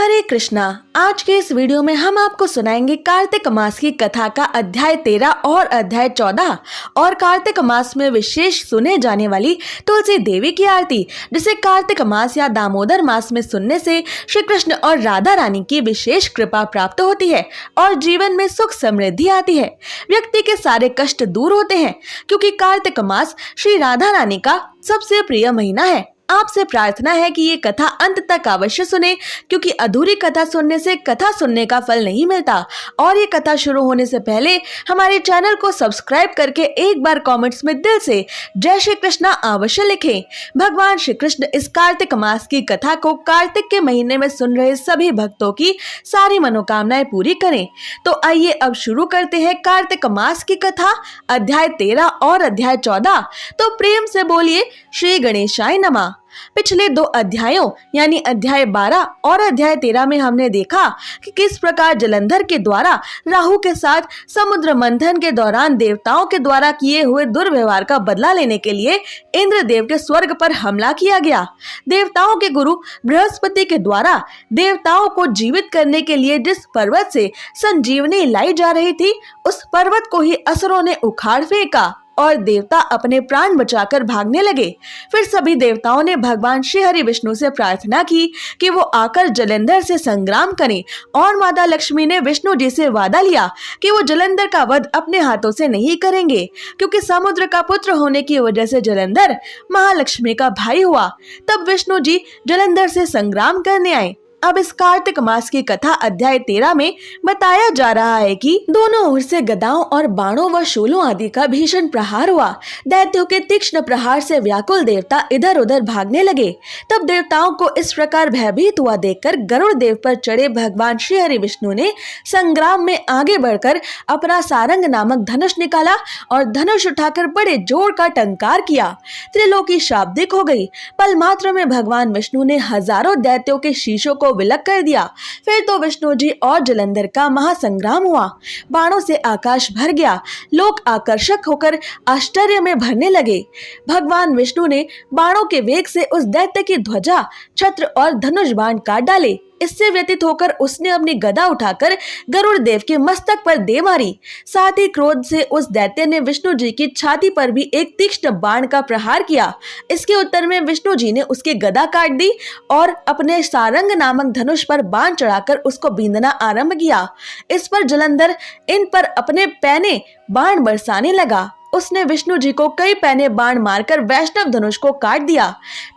हरे कृष्णा। आज के इस वीडियो में हम आपको सुनाएंगे कार्तिक मास की कथा का अध्याय 13 और अध्याय 14 और कार्तिक मास में विशेष सुने जाने वाली तुलसी देवी की आरती, जिसे कार्तिक मास या दामोदर मास में सुनने से श्री कृष्ण और राधा रानी की विशेष कृपा प्राप्त होती है और जीवन में सुख समृद्धि आती है। व्यक्ति के सारे कष्ट दूर होते हैं क्योंकि कार्तिक मास श्री राधा रानी का सबसे प्रिय महीना है। आपसे प्रार्थना है कि ये कथा अंत तक अवश्य सुने, क्योंकि अधूरी कथा सुनने से कथा सुनने का फल नहीं मिलता। और ये कथा शुरू होने से पहले हमारे चैनल को सब्सक्राइब करके एक बार कमेंट्स में दिल से जय श्री कृष्णा अवश्य लिखें। भगवान श्री कृष्ण इस कार्तिक मास की कथा को कार्तिक के महीने में सुन रहे सभी भक्तों की सारी मनोकामनाएं पूरी करें। तो आइए अब शुरू करते हैं कार्तिक मास की कथा, अध्याय 13 और अध्याय 14। तो प्रेम से बोलिए श्री गणेशाय नमः। पिछले दो अध्यायों यानी अध्याय 12 और अध्याय 13 में हमने देखा कि किस प्रकार जलंधर के द्वारा राहु के साथ समुद्र मंथन के दौरान देवताओं के द्वारा किए हुए दुर्व्यवहार का बदला लेने के लिए इंद्रदेव के स्वर्ग पर हमला किया गया। देवताओं के गुरु बृहस्पति के द्वारा देवताओं को जीवित करने के लिए जिस पर्वत से संजीवनी लाई जा रही थी, उस पर्वत को ही असुरों ने उखाड़ फेंका और देवता अपने प्राण बचाकर भागने लगे। फिर सभी देवताओं ने भगवान श्री हरि विष्णु से प्रार्थना की कि वो आकर जलंधर से संग्राम करें, और माता लक्ष्मी ने विष्णु जी से वादा लिया कि वो जलंधर का वध अपने हाथों से नहीं करेंगे, क्योंकि समुद्र का पुत्र होने की वजह से जलंधर महालक्ष्मी का भाई हुआ। तब विष्णु जी जलंधर से संग्राम करने आए। अब इस कार्तिक मास की कथा अध्याय 13 में बताया जा रहा है कि दोनों ओर से गदाओं और बाणों व शूलों आदि का भीषण प्रहार हुआ। दैत्यों के तीक्ष्ण प्रहार से व्याकुल देवता इधर उधर भागने लगे। तब देवताओं को इस प्रकार भयभीत हुआ देखकर गरुड़ देव पर चढ़े भगवान श्री हरि विष्णु ने संग्राम में आगे बढ़कर अपना सारंग नामक धनुष निकाला और धनुष उठाकर बड़े जोर का टंकार किया। त्रिलोकी शाब्दिक हो गई। पल मात्र में भगवान विष्णु ने हजारों दैत्यों के शीशों को विलक कर दिया। फिर तो विष्णु जी और जलंधर का महासंग्राम हुआ। बाणों से आकाश भर गया। लोग आकर्षक होकर आश्चर्य में भरने लगे। भगवान विष्णु ने बाणों के वेग से उस दैत्य की ध्वजा, छत्र और धनुष बाण काट डाले। इससे व्यतीत होकर उसने अपनी गदा उठाकर गरुड़ देव के मस्तक पर दे मारी। साथ ही क्रोध से उस दैत्य ने विष्णु जी की छाती पर भी एक तीक्ष्ण बाण का प्रहार किया। इसके उत्तर में विष्णु जी ने उसकी गदा काट दी और अपने सारंग नामक धनुष पर बाण चढ़ाकर उसको बींधना आरंभ किया। इस पर जलंधर इन पर अपने पैने बाण बरसाने लगा। उसने विष्णु जी को कई पैने बाण मारकर वैष्णव धनुष को काट दिया।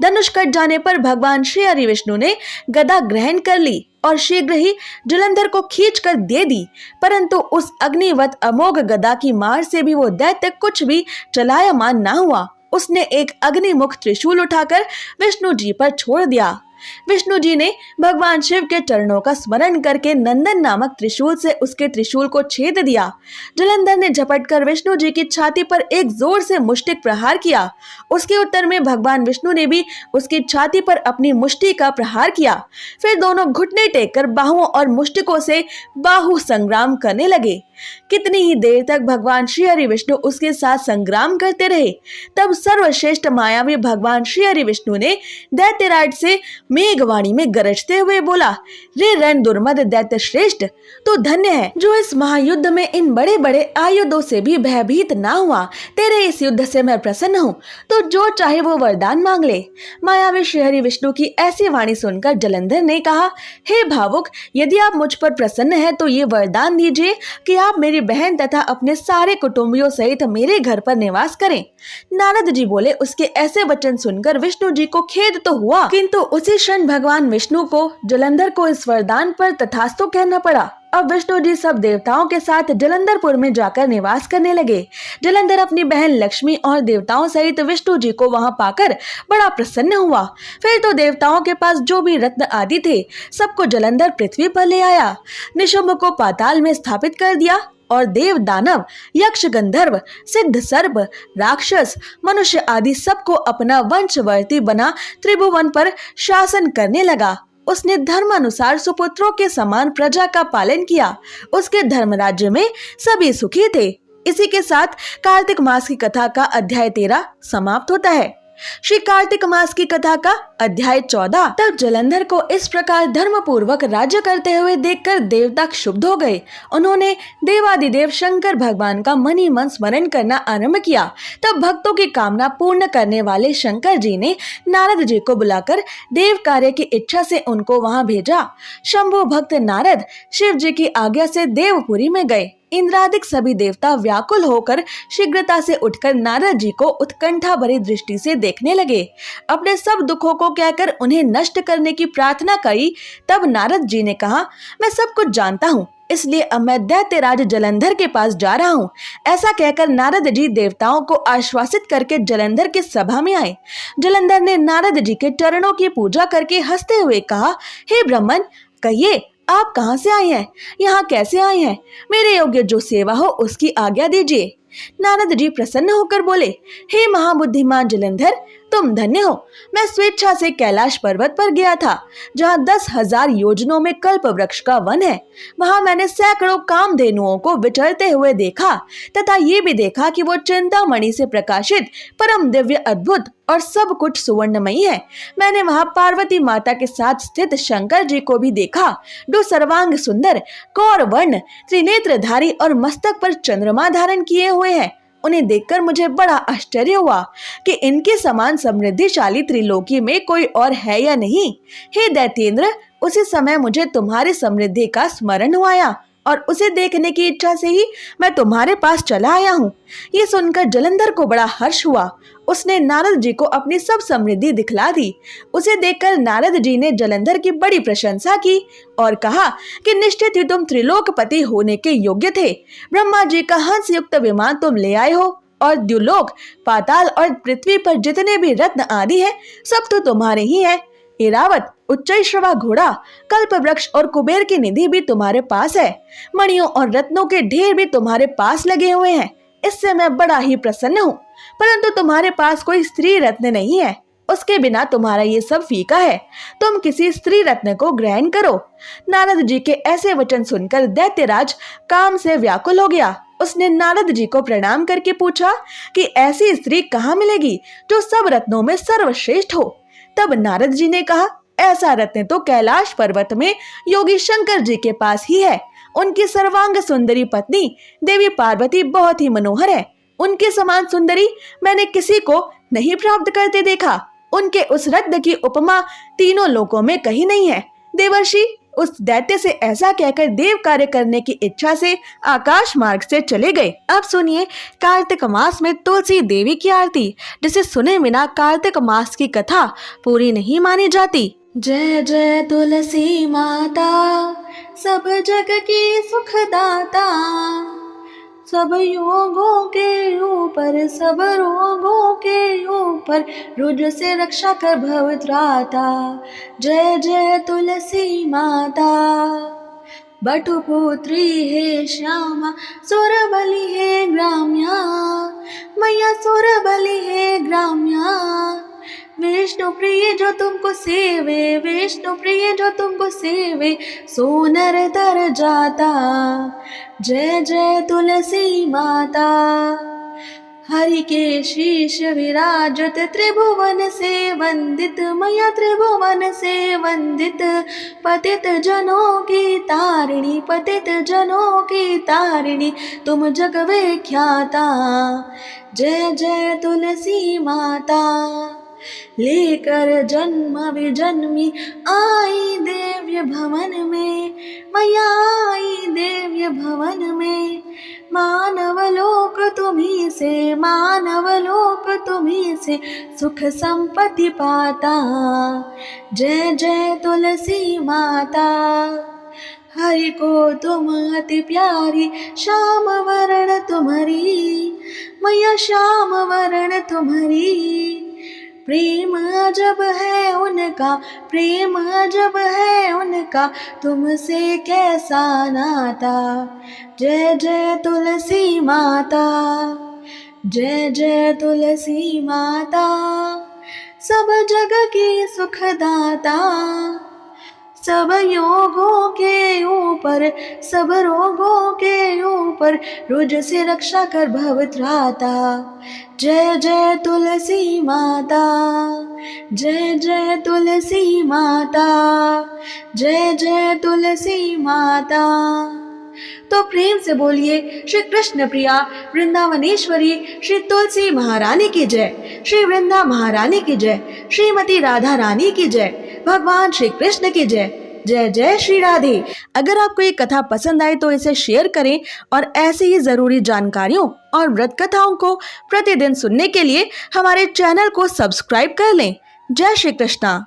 धनुष कट जाने पर भगवान श्री हरि विष्णु ने गदा ग्रहण कर ली और शीघ्र ही जलंधर को खींचकर दे दी। परंतु उस अग्निवत अमोघ गदा की मार से भी वो दैत्य कुछ भी चलायमान न हुआ। उसने एक अग्निमुख त्रिशूल उठाकर विष्णु जी पर छोड़ दिया। विष्णु जी ने भगवान शिव के चरणों का स्मरण करके नंदन नामक त्रिशूल से उसके त्रिशूल को छेद दिया। जलंधर ने झपटकर विष्णु जी की छाती पर एक जोर से मुष्टिक प्रहार किया। उसके उत्तर में भगवान विष्णु ने भी उसकी छाती पर अपनी मुष्टि का प्रहार किया। फिर दोनों घुटने टेककर बाहुओं और मुष्टिकों से बाहु संग्राम करने लगे। कितनी ही देर तक भगवान श्री हरि विष्णु उसके साथ संग्राम करते रहे। तब सर्वश्रेष्ठ मायावी भगवान श्री हरि विष्णु ने दैत्यराज से मेघवाणी में गरजते हुए बोला, रे रण दुर्मद दैत्य श्रेष्ठ, तो धन्य है जो इस महायुद्ध में इन बड़े बड़े आयुधों से भी भयभीत ना हुआ। तेरे इस युद्ध से मैं प्रसन्न हूँ, तो जो चाहे वो वरदान मांग ले। मायावी श्री हरि विष्णु की ऐसी वाणी सुनकर जलंधर ने कहा, हे भावुक, यदि आप मुझ पर प्रसन्न है तो ये वरदान दीजिए कि आप मेरी बहन तथा अपने सारे कुटुंबियों सहित मेरे घर पर निवास करें। नारद जी बोले, उसके ऐसे वचन सुनकर विष्णु जी को खेद तो हुआ, किंतु उसी क्षण भगवान विष्णु को जलंधर को इस वरदान पर तथास्तु कहना पड़ा। अब विष्णु जी सब देवताओं के साथ जलंधरपुर में जाकर निवास करने लगे। जलंधर अपनी बहन लक्ष्मी और देवताओं सहित विष्णु जी को वहां पाकर बड़ा प्रसन्न हुआ। फिर तो देवताओं के पास जो भी रत्न आदि थे, सबको जलंधर पृथ्वी पर ले आया। निशुंभ को पाताल में स्थापित कर दिया और देव, दानव, यक्ष, गंधर्व, सिद्ध, सर्प, राक्षस, मनुष्य आदि सबको अपना वंशवर्ती बना त्रिभुवन पर शासन करने लगा। उसने धर्मानुसार सुपुत्रों के समान प्रजा का पालन किया। उसके धर्म राज्य में सभी सुखी थे। इसी के साथ कार्तिक मास की कथा का अध्याय 13 समाप्त होता है। श्री कार्तिक मास की कथा का अध्याय 14। तब जलंधर को इस प्रकार धर्म पूर्वक राज्य करते हुए देखकर देवता क्षुब्ध हो गए। उन्होंने देवादिदेव शंकर भगवान का मन ही मन स्मरण करना आरंभ किया। तब भक्तों की कामना पूर्ण करने वाले शंकर जी ने नारद जी को बुलाकर देव कार्य की इच्छा से उनको वहां भेजा। शंभु भक्त नारद शिव जी की आज्ञा से देवपुरी में गए। इंद्रादिक सभी देवता व्याकुल होकर शीघ्रता से उठकर नारद जी को उत्कंठा भरी दृष्टि से देखने लगे। अपने सब दुखों को कहकर उन्हें नष्ट करने की प्रार्थना करी। तब नारद जी ने कहा, मैं सब कुछ जानता हूँ, इसलिए अब मैं दैत्यराज जलंधर के पास जा रहा हूँ। ऐसा कहकर नारद जी देवताओं को आश्वासित करके जलंधर की सभा में आए। जलंधर ने नारद जी के चरणों की पूजा करके हंसते हुए कहा, हे ब्राह्मण, कहिए आप कहाँ से आए हैं, यहाँ कैसे आए हैं? मेरे योग्य जो सेवा हो उसकी आज्ञा दीजिए। नारद जी प्रसन्न होकर बोले, हे महाबुद्धिमान जलंधर, तुम धन्य हो। मैं स्वेच्छा से कैलाश पर्वत पर गया था, जहाँ 10,000 योजनों में कल्प वृक्ष का वन है। वहां मैंने सैकड़ों कामधेनुओं को विचरते हुए देखा तथा ये भी देखा कि वो चिंतामणि से प्रकाशित परम दिव्य अद्भुत और सब कुछ सुवर्णमयी है। मैंने वहां पार्वती माता के साथ स्थित शंकर जी को भी देखा, जो सर्वांग सुंदर, कौर वर्ण, त्रिनेत्रधारी और मस्तक पर चंद्रमा धारण किए हुए हैं। उन्हें देखकर मुझे बड़ा आश्चर्य हुआ कि इनके समान समृद्धिशाली त्रिलोकी में कोई और है या नहीं। हे दैत्येंद्र, उसी समय मुझे तुम्हारी समृद्धि का स्मरण हुआ और उसे देखने की इच्छा से ही मैं तुम्हारे पास चला आया हूँ। ये सुनकर जलंधर को बड़ा हर्ष हुआ। उसने नारद जी को अपनी सब समृद्धि दिखला दी। उसे देखकर नारद जी ने जलंधर की बड़ी प्रशंसा की और कहा कि निश्चित ही तुम त्रिलोकपति होने के योग्य थे। ब्रह्मा जी का हंस युक्त विमान तुम ले आए हो और द्युलोक, पाताल और पृथ्वी पर जितने भी रत्न आदि है, सब तो तुम्हारे ही है। इरावत, उच्चैश्रवा घोड़ा, कल्प वृक्ष और कुबेर की निधि भी तुम्हारे पास है। मणियों और रत्नों के ढेर भी तुम्हारे पास लगे हुए हैं। इससे मैं बड़ा ही प्रसन्न हूँ। परंतु तुम्हारे पास कोई स्त्री रत्न नहीं है, उसके बिना तुम्हारा ये सब फीका है। तुम किसी स्त्री रत्न को ग्रहण करो। नारद जी के ऐसे वचन सुनकर दैत्यराज काम से व्याकुल हो गया। उसने नारद जी को प्रणाम करके पूछा कि ऐसी स्त्री कहाँ मिलेगी जो सब रत्नों में सर्वश्रेष्ठ हो। तब नारद जी ने कहा, ऐसा रत्न तो कैलाश पर्वत में योगी शंकर जी के पास ही है। उनकी सर्वांग सुंदरी पत्नी देवी पार्वती बहुत ही मनोहर है। उनके समान सुंदरी मैंने किसी को नहीं प्राप्त करते देखा। उनके उस रत्न की उपमा तीनों लोकों में कहीं नहीं है। देवर्षि उस दैत्य से ऐसा कहकर देव कार्य करने की इच्छा से आकाश मार्ग से चले गए। अब सुनिए कार्तिक मास में तुलसी देवी की आरती, जिसे सुने बिना कार्तिक मास की कथा पूरी नहीं मानी जाती। जय जय तुलसी माता, सब जग की सुखदाता, सब योगों के ऊपर, सब रोगों के ऊपर, रुद्र से रक्षा कर भव त्राता। जय जय तुलसी माता। बटुपुत्री हे श्यामा, सुरबली हे ग्राम्या, मैया सुरबली हे ग्राम्या। विष्णु प्रिय जो तुमको सेवे, विष्णु प्रिय जो तुमको सेवे, सोनर तर जाता। जय जय तुलसी माता। हरि के शीश विराजत, त्रिभुवन से वंदित, मैया त्रिभुवन से वंदित। पतित जनों की तारिणी, पतित जनों की तारिणी, तुम जग विख्याता। जय जय तुलसी माता। लेकर जन्म विजन्मी आई देव्य भवन में, मैया आई देव्य भवन में। मानव लोक तुम्ही से, मानव लोक तुम्ही से, सुख संपत्ति पाता। जय जय तुलसी माता। हरि को तुम अति प्यारी, श्याम वरण तुम्हारी, मैया श्याम वरण तुम्हारी। प्रेम अजब है उनका, प्रेम अजब है उनका, तुमसे कैसा नाता। जय जय तुलसी माता। जय जय तुलसी माता। सब जग की सुखदाता, सब योगों के ऊपर, सब रोगों के ऊपर, रोज से रक्षा कर भवत्राता। जय जय तुलसी माता, जय जय तुलसी माता, जय जय तुलसी माता। तो प्रेम से बोलिए श्री कृष्ण प्रिया वृंदावनेश्वरी श्री तुलसी महारानी की जय, श्री वृंदा महारानी की जय, श्रीमती राधा रानी की जय, भगवान श्री कृष्ण की जय। जय जय श्री राधे। अगर आपको ये कथा पसंद आए तो इसे शेयर करें और ऐसी ही जरूरी जानकारियों और व्रत कथाओं को प्रतिदिन सुनने के लिए हमारे चैनल को सब्सक्राइब कर लें। जय श्री कृष्णा।